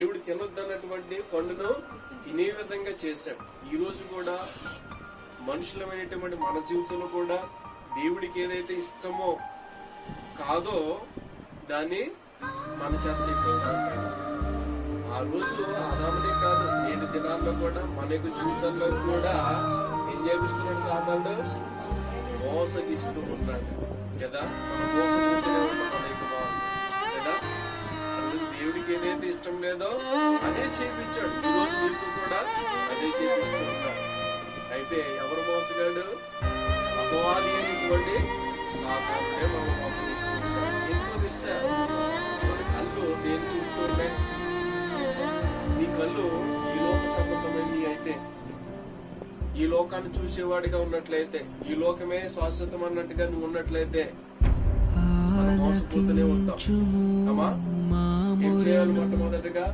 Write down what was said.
దేవుడు తినొద్దన్నటువంటి పండును తినే విధంగా చేశాడు. ఈ రోజు కూడా మనుషులమైనటువంటి మన జీవితంలో కూడా దేవుడికి ఏదైతే ఇష్టమో కాదో దాన్ని మన చేత చేపిస్తాడు. ఆ రోజు ఆదామునే కాదు, 7 దినాల్లో కూడా మన యొక్క జీవితంలో కూడా ఏం చేపిస్తున్నాడు? సాతానుడు మోసగిస్తూ ఉన్నాడు కదా. మనం మోసపోతూనే ఉన్నాం మన యొక్క కదా. దేవుడికి ఏదైతే ఇష్టం లేదో అదే చేయించాడు. ఈ రోజు నీకు కూడా అదే చేపిస్తూ ఉంటాడు. అయితే ఎవరు మోసగాడు? అపవాది అనేటువంటి సాతానుడే మనం మోసగిస్తూ ఉంటాం. ఎందుకో తెలుసా? మన కళ్ళు దేన్ని చూస్తూ ఉన్నాయి? నీ కళ్ళు ఈ లోక సంబంధమైనవి అయితే, ఈ లోకాన్ని చూసేవాడిగా ఉన్నట్లయితే, ఈ లోకమే శాశ్వతం అన్నట్టుగా నువ్వు ఉన్నట్లయితే మనం మోసపోతూనే ఉంటాం. అమ్మా, ఏం చేయాలి? మొట్టమొదటిగా